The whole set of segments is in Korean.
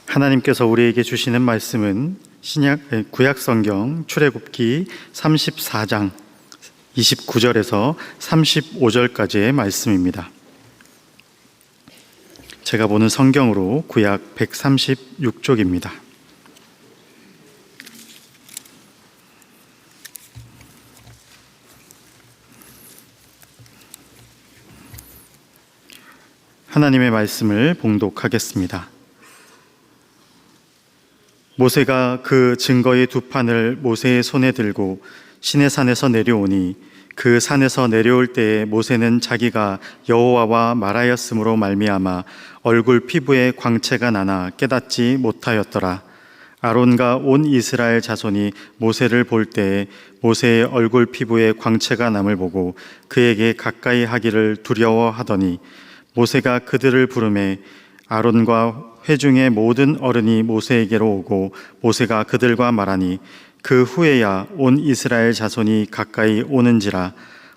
하나님께서 우리에게 주시는 말씀은 구약성경 출애굽기 34장 29절에서 35절까지의 말씀입니다. 제가 보는 성경으로 구약 136쪽입니다. 하나님의 말씀을 봉독하겠습니다. 모세가 그 증거의 두 판을 모세의 손에 들고 시내산에서 내려오니 그 산에서 내려올 때에 모세는 자기가 여호와와 말하였으므로 말미암아 얼굴 피부에 광채가 나나 깨닫지 못하였더라. 아론과 온 이스라엘 자손이 모세를 볼 때에 모세의 얼굴 피부에 광채가 남을 보고 그에게 가까이 하기를 두려워하더니 모세가 그들을 부르매 아론과 회중의 모든 어른이 모세에게로 오고 모세가 그들과 말하니 그 후에야 온 이스라엘 자손이 가까이 오는지라.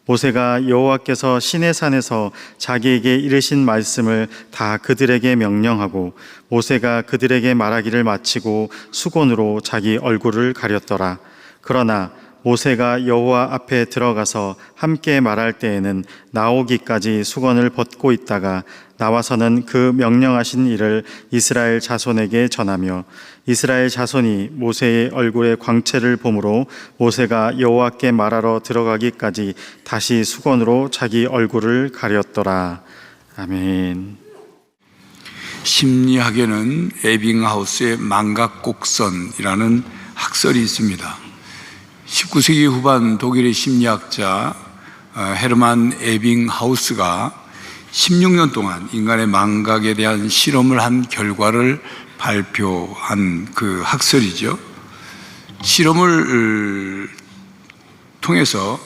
모세가 여호와께서 시내산에서 자기에게 이르신 말씀을 다 그들에게 명령하고 모세가 그들에게 말하기를 마치고 수건으로 자기 얼굴을 가렸더라. 그러나 모세가 여호와 앞에 들어가서 함께 말할 때에는 나오기까지 수건을 벗고 있다가 나와서는 그 명령하신 일을 이스라엘 자손에게 전하며 이스라엘 자손이 모세의 얼굴에 광채를 보므로 모세가 여호와께 말하러 들어가기까지 다시 수건으로 자기 얼굴을 가렸더라. 아멘. 심리학에는 에빙하우스의 망각곡선이라는 학설이 있습니다. 19세기 후반 독일의 심리학자 헤르만 에빙하우스가 16년 동안 인간의 망각에 대한 실험을 한 결과를 발표한 그 학설이죠. 실험을 통해서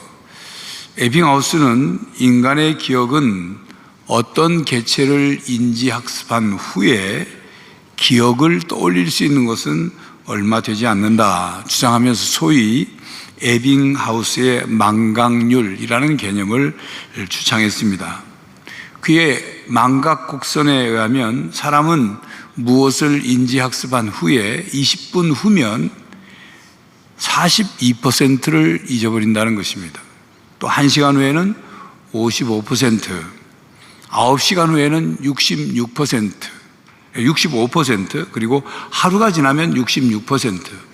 에빙하우스는 인간의 기억은 어떤 개체를 인지학습한 후에 기억을 떠올릴 수 있는 것은 얼마 되지 않는다 주장하면서 소위 에빙하우스의 망각률이라는 개념을 주창했습니다. 그의 망각곡선에 의하면 사람은 무엇을 인지학습한 후에 20분 후면 42%를 잊어버린다는 것입니다. 또 1시간 후에는 55%, 9시간 후에는 65%, 그리고 하루가 지나면 66%,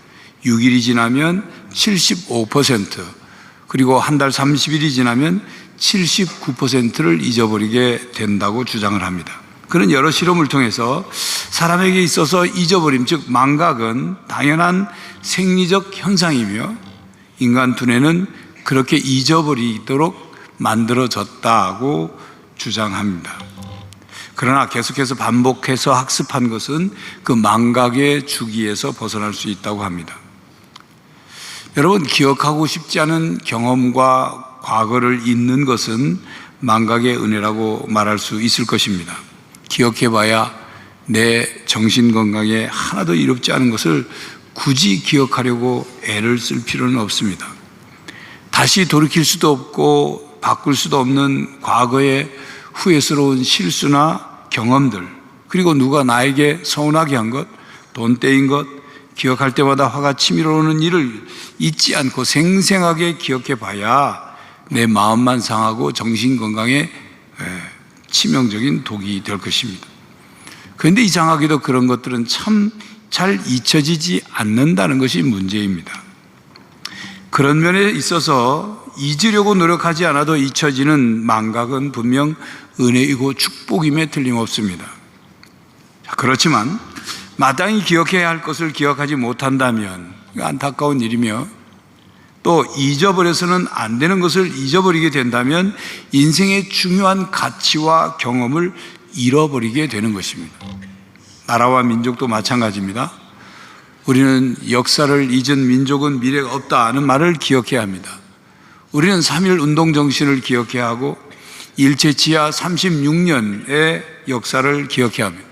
6일이 지나면 75%, 그리고 한 달 30일이 지나면 79%를 잊어버리게 된다고 주장을 합니다. 그런 여러 실험을 통해서 사람에게 있어서 잊어버림, 즉 망각은 당연한 생리적 현상이며 인간 두뇌는 그렇게 잊어버리도록 만들어졌다고 주장합니다. 그러나 계속해서 반복해서 학습한 것은 그 망각의 주기에서 벗어날 수 있다고 합니다. 여러분, 기억하고 싶지 않은 경험과 과거를 잊는 것은 망각의 은혜라고 말할 수 있을 것입니다. 기억해봐야 내 정신건강에 하나도 이롭지 않은 것을 굳이 기억하려고 애를 쓸 필요는 없습니다. 다시 돌이킬 수도 없고 바꿀 수도 없는 과거의 후회스러운 실수나 경험들, 그리고 누가 나에게 서운하게 한 것, 돈 떼인 것, 기억할 때마다 화가 치밀어 오는 일을 잊지 않고 생생하게 기억해 봐야 내 마음만 상하고 정신건강에 치명적인 독이 될 것입니다. 그런데 이상하게도 그런 것들은 참 잘 잊혀지지 않는다는 것이 문제입니다. 그런 면에 있어서 잊으려고 노력하지 않아도 잊혀지는 망각은 분명 은혜이고 축복임에 틀림없습니다. 그렇지만 마땅히 기억해야 할 것을 기억하지 못한다면 안타까운 일이며, 또 잊어버려서는 안 되는 것을 잊어버리게 된다면 인생의 중요한 가치와 경험을 잃어버리게 되는 것입니다. 나라와 민족도 마찬가지입니다. 우리는 역사를 잊은 민족은 미래가 없다 하는 말을 기억해야 합니다. 우리는 3.1 운동 정신을 기억해야 하고 일제 지하 36년의 역사를 기억해야 합니다.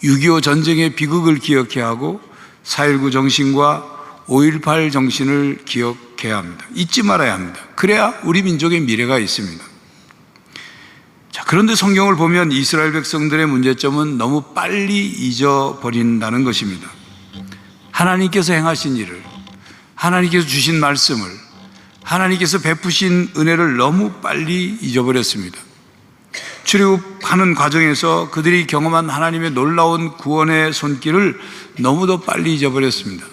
6.25 전쟁의 비극을 기억해야 하고 4.19 정신과 5.18 정신을 기억해야 합니다. 잊지 말아야 합니다. 그래야 우리 민족의 미래가 있습니다. 자, 그런데 성경을 보면 이스라엘 백성들의 문제점은 너무 빨리 잊어버린다는 것입니다. 하나님께서 행하신 일을, 하나님께서 주신 말씀을, 하나님께서 베푸신 은혜를 너무 빨리 잊어버렸습니다. 출애굽하는 과정에서 그들이 경험한 하나님의 놀라운 구원의 손길을 너무도 빨리 잊어버렸습니다.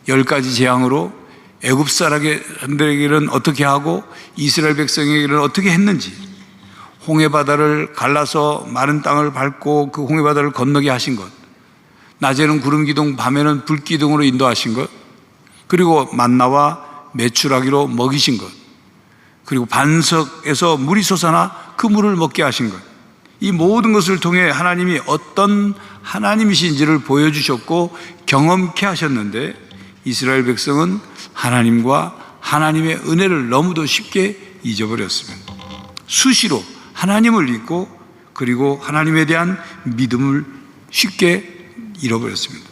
10가지 재앙으로 애굽 사람들에게는 어떻게 하고 이스라엘 백성에게는 어떻게 했는지, 홍해바다를 갈라서 마른 땅을 밟고 그 홍해바다를 건너게 하신 것, 낮에는 구름기둥 밤에는 불기둥으로 인도하신 것, 그리고 만나와 메추라기로 먹이신 것, 그리고 반석에서 물이 솟아나 그 물을 먹게 하신 것, 이 모든 것을 통해 하나님이 어떤 하나님이신지를 보여주셨고 경험케 하셨는데, 이스라엘 백성은 하나님과 하나님의 은혜를 너무도 쉽게 잊어버렸습니다. 수시로 하나님을 잊고 그리고 하나님에 대한 믿음을 쉽게 잃어버렸습니다.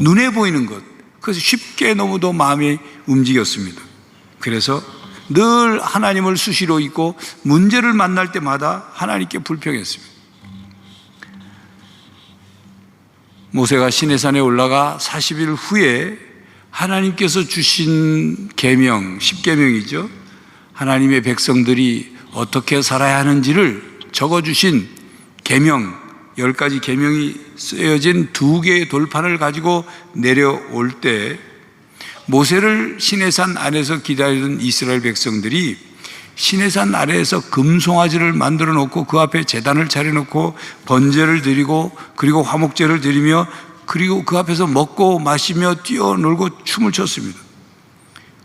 눈에 보이는 것, 그래서 쉽게 너무도 마음이 움직였습니다. 그래서 늘 하나님을 수시로 잊고 문제를 만날 때마다 하나님께 불평했습니다. 모세가 시내산에 올라가 40일 후에 하나님께서 주신 계명, 10계명이죠. 하나님의 백성들이 어떻게 살아야 하는지를 적어주신 계명, 10가지 계명이 쓰여진 2개의 돌판을 가지고 내려올 때 모세를 시내산 안에서 기다리던 이스라엘 백성들이 시내산 아래에서 금송아지를 만들어 놓고 그 앞에 제단을 차려놓고 번제를 드리고 그리고 화목제를 드리며 그리고 그 앞에서 먹고 마시며 뛰어놀고 춤을 췄습니다.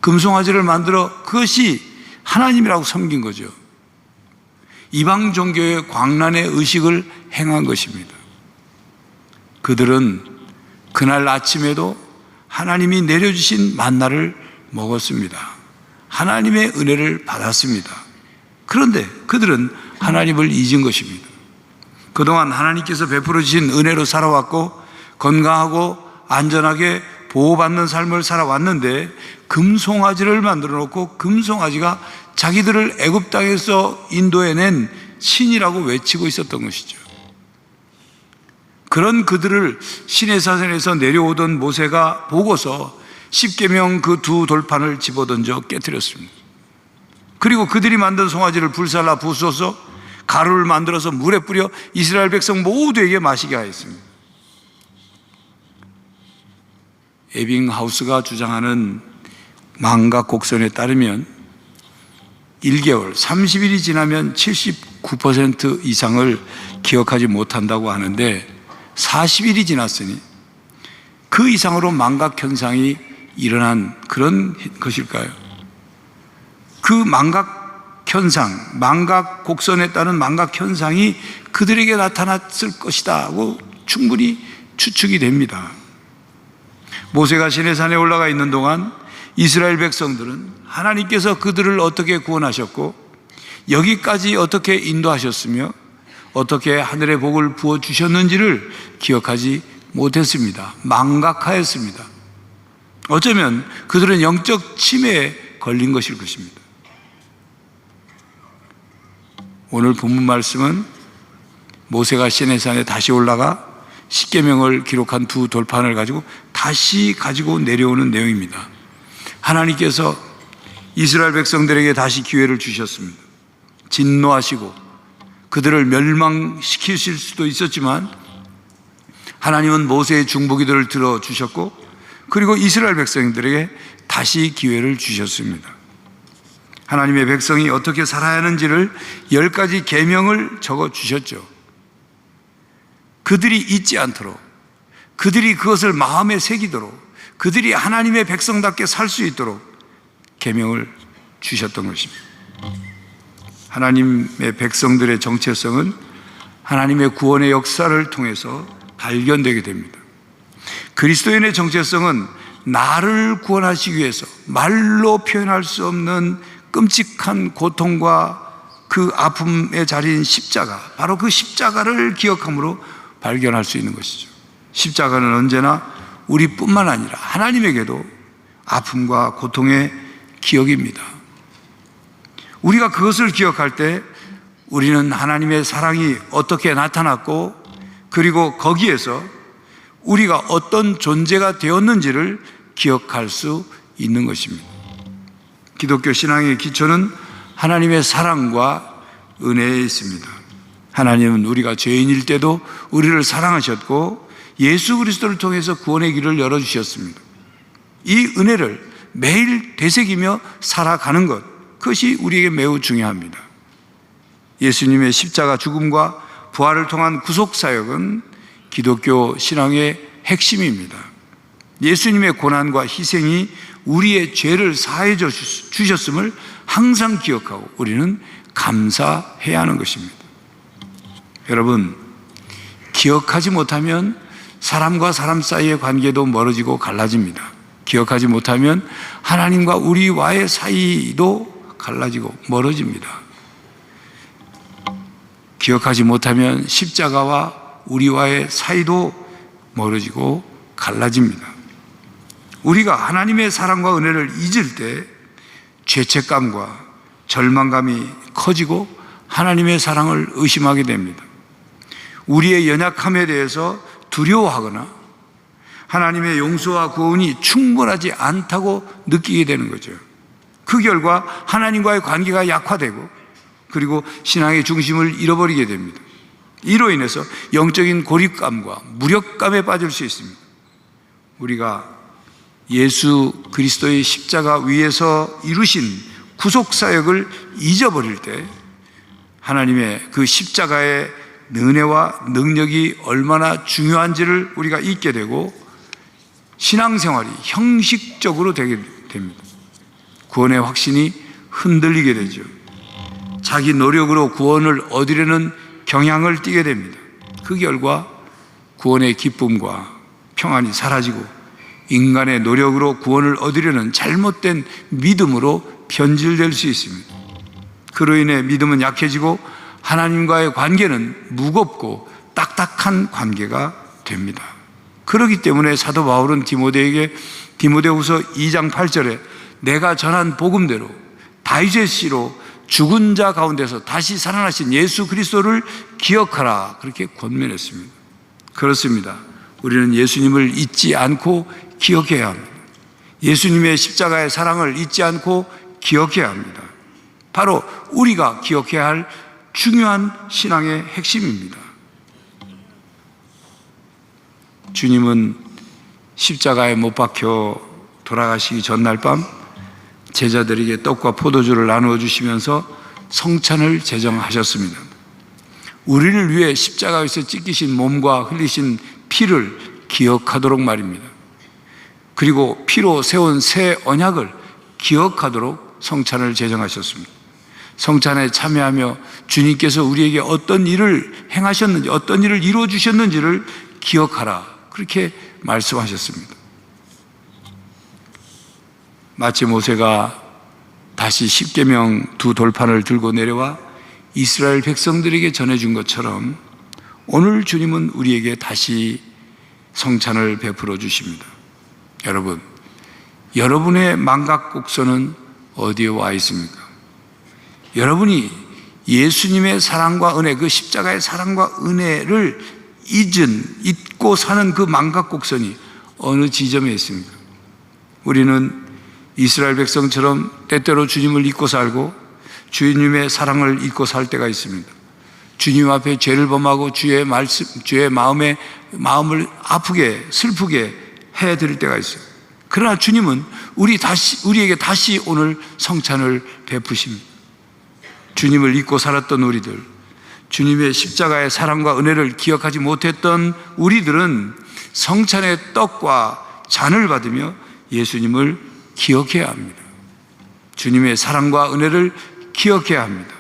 금송아지를 만들어 그것이 하나님이라고 섬긴 거죠. 이방 종교의 광란의 의식을 행한 것입니다. 그들은 그날 아침에도 하나님이 내려주신 만나를 먹었습니다. 하나님의 은혜를 받았습니다. 그런데 그들은 하나님을 잊은 것입니다. 그동안 하나님께서 베풀어 주신 은혜로 살아왔고 건강하고 안전하게 보호받는 삶을 살아왔는데 금송아지를 만들어 놓고 금송아지가 자기들을 애굽 땅에서 인도해낸 신이라고 외치고 있었던 것이죠. 그런 그들을 시내산에서 내려오던 모세가 보고서 10계명 그 2 돌판을 집어던져 깨뜨렸습니다. 그리고 그들이 만든 송아지를 불살라 부숴서 가루를 만들어서 물에 뿌려 이스라엘 백성 모두에게 마시게 하였습니다. 에빙하우스가 주장하는 망각 곡선에 따르면 1개월, 30일이 지나면 79% 이상을 기억하지 못한다고 하는데 40일이 지났으니 그 이상으로 망각 현상이 일어난 그런 것일까요? 그 망각 현상, 망각 곡선에 따른 망각 현상이 그들에게 나타났을 것이다 하고 충분히 추측이 됩니다. 모세가 시내산에 올라가 있는 동안 이스라엘 백성들은 하나님께서 그들을 어떻게 구원하셨고 여기까지 어떻게 인도하셨으며 어떻게 하늘의 복을 부어주셨는지를 기억하지 못했습니다. 망각하였습니다. 어쩌면 그들은 영적 치매에 걸린 것일 것입니다. 오늘 본문 말씀은 모세가 시내산에 다시 올라가 10계명을 기록한 2 돌판을 가지고 다시 가지고 내려오는 내용입니다. 하나님께서 이스라엘 백성들에게 다시 기회를 주셨습니다. 진노하시고 그들을 멸망시키실 수도 있었지만 하나님은 모세의 중보기도를 들어주셨고 그리고 이스라엘 백성들에게 다시 기회를 주셨습니다. 하나님의 백성이 어떻게 살아야 하는지를 10가지 계명을 적어주셨죠. 그들이 잊지 않도록, 그들이 그것을 마음에 새기도록, 그들이 하나님의 백성답게 살 수 있도록 계명을 주셨던 것입니다. 하나님의 백성들의 정체성은 하나님의 구원의 역사를 통해서 발견되게 됩니다. 그리스도인의 정체성은 나를 구원하시기 위해서 말로 표현할 수 없는 끔찍한 고통과 그 아픔의 자리인 십자가, 바로 그 십자가를 기억함으로 발견할 수 있는 것이죠. 십자가는 언제나 우리뿐만 아니라 하나님에게도 아픔과 고통의 기억입니다. 우리가 그것을 기억할 때 우리는 하나님의 사랑이 어떻게 나타났고, 그리고 거기에서 우리가 어떤 존재가 되었는지를 기억할 수 있는 것입니다. 기독교 신앙의 기초는 하나님의 사랑과 은혜에 있습니다. 하나님은 우리가 죄인일 때도 우리를 사랑하셨고 예수 그리스도를 통해서 구원의 길을 열어주셨습니다. 이 은혜를 매일 되새기며 살아가는 것, 그것이 우리에게 매우 중요합니다. 예수님의 십자가 죽음과 부활을 통한 구속사역은 기독교 신앙의 핵심입니다. 예수님의 고난과 희생이 우리의 죄를 사해 주셨음을 항상 기억하고 우리는 감사해야 하는 것입니다. 여러분, 기억하지 못하면 사람과 사람 사이의 관계도 멀어지고 갈라집니다. 기억하지 못하면 하나님과 우리와의 사이도 갈라지고 멀어집니다. 기억하지 못하면 십자가와 우리와의 사이도 멀어지고 갈라집니다. 우리가 하나님의 사랑과 은혜를 잊을 때 죄책감과 절망감이 커지고 하나님의 사랑을 의심하게 됩니다. 우리의 연약함에 대해서 두려워하거나 하나님의 용서와 구원이 충분하지 않다고 느끼게 되는 거죠. 그 결과 하나님과의 관계가 약화되고 그리고 신앙의 중심을 잃어버리게 됩니다. 이로 인해서 영적인 고립감과 무력감에 빠질 수 있습니다. 우리가 예수 그리스도의 십자가 위에서 이루신 구속사역을 잊어버릴 때 하나님의 그 십자가의 은혜와 능력이 얼마나 중요한지를 우리가 잊게 되고 신앙생활이 형식적으로 되게 됩니다. 구원의 확신이 흔들리게 되죠. 자기 노력으로 구원을 얻으려는 경향을 띠게 됩니다. 그 결과 구원의 기쁨과 평안이 사라지고 인간의 노력으로 구원을 얻으려는 잘못된 믿음으로 변질될 수 있습니다. 그로 인해 믿음은 약해지고 하나님과의 관계는 무겁고 딱딱한 관계가 됩니다. 그렇기 때문에 사도 바울은 디모데후서 2장 8절에 내가 전한 복음대로 다윗의 씨로 죽은 자 가운데서 다시 살아나신 예수 그리스도를 기억하라, 그렇게 권면했습니다. 그렇습니다. 우리는 예수님을 잊지 않고 기억해야 합니다. 예수님의 십자가의 사랑을 잊지 않고 기억해야 합니다. 바로 우리가 기억해야 할 중요한 신앙의 핵심입니다. 주님은 십자가에 못 박혀 돌아가시기 전날 밤 제자들에게 떡과 포도주를 나누어 주시면서 성찬을 제정하셨습니다. 우리를 위해 십자가에서 찢기신 몸과 흘리신 피를 기억하도록 말입니다. 그리고 피로 세운 새 언약을 기억하도록 성찬을 제정하셨습니다. 성찬에 참여하며 주님께서 우리에게 어떤 일을 행하셨는지, 어떤 일을 이루어 주셨는지를 기억하라, 그렇게 말씀하셨습니다. 마치 모세가 다시 십계명 두 돌판을 들고 내려와 이스라엘 백성들에게 전해준 것처럼 오늘 주님은 우리에게 다시 성찬을 베풀어 주십니다. 여러분, 여러분의 망각곡선은 어디에 와 있습니까? 여러분이 예수님의 사랑과 은혜, 그 십자가의 사랑과 은혜를 잊고 사는 그 망각곡선이 어느 지점에 있습니까? 우리는 이스라엘 백성처럼 때때로 주님을 잊고 살고 주님의 사랑을 잊고 살 때가 있습니다. 주님 앞에 죄를 범하고 주의 마음을 아프게 슬프게 해드릴 때가 있어요. 그러나 주님은 우리에게 다시 오늘 성찬을 베푸십니다. 주님을 잊고 살았던 우리들, 주님의 십자가의 사랑과 은혜를 기억하지 못했던 우리들은 성찬의 떡과 잔을 받으며 예수님을 기억해야 합니다. 주님의 사랑과 은혜를 기억해야 합니다.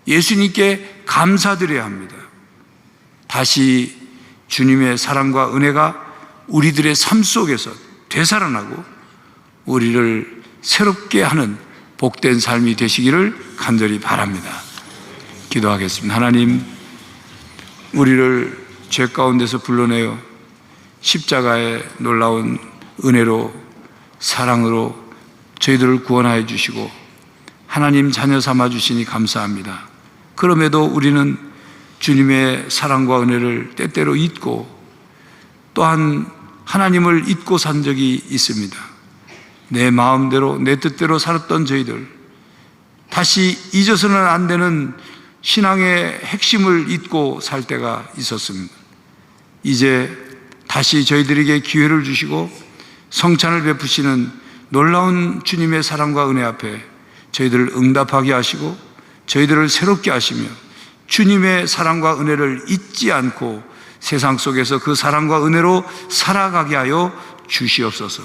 예수님께 감사드려야 합니다. 다시 주님의 사랑과 은혜가 우리들의 삶 속에서 되살아나고 우리를 새롭게 하는 복된 삶이 되시기를 간절히 바랍니다. 기도하겠습니다. 하나님, 우리를 죄 가운데서 불러내어 십자가의 놀라운 은혜로, 사랑으로 저희들을 구원하여 주시고 하나님 자녀 삼아 주시니 감사합니다. 그럼에도 우리는 주님의 사랑과 은혜를 때때로 잊고 또한 하나님을 잊고 산 적이 있습니다. 내 마음대로 내 뜻대로 살았던 저희들, 다시 잊어서는 안 되는 신앙의 핵심을 잊고 살 때가 있었습니다. 이제 다시 저희들에게 기회를 주시고 성찬을 베푸시는 놀라운 주님의 사랑과 은혜 앞에 저희들을 응답하게 하시고 저희들을 새롭게 하시며 주님의 사랑과 은혜를 잊지 않고 세상 속에서 그 사랑과 은혜로 살아가게 하여 주시옵소서.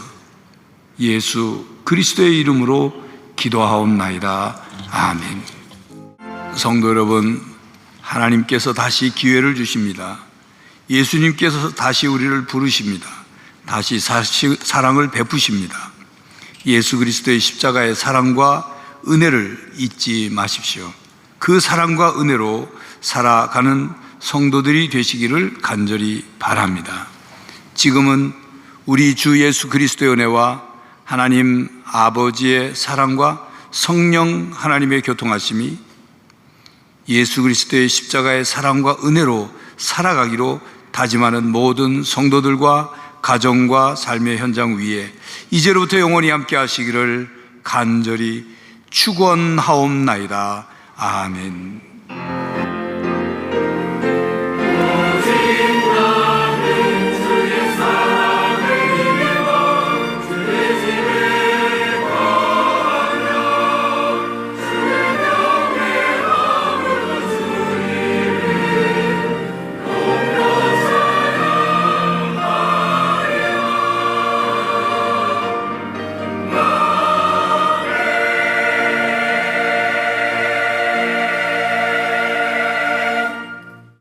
예수 그리스도의 이름으로 기도하옵나이다. 아멘. 성도 여러분, 하나님께서 다시 기회를 주십니다. 예수님께서 다시 우리를 부르십니다. 다시 사랑을 베푸십니다. 예수 그리스도의 십자가의 사랑과 은혜를 잊지 마십시오. 그 사랑과 은혜로 살아가는 성도들이 되시기를 간절히 바랍니다. 지금은 우리 주 예수 그리스도의 은혜와 하나님 아버지의 사랑과 성령 하나님의 교통하심이 예수 그리스도의 십자가의 사랑과 은혜로 살아가기로 다짐하는 모든 성도들과 가정과 삶의 현장 위에 이제로부터 영원히 함께 하시기를 간절히 축원하옵나이다. 아멘.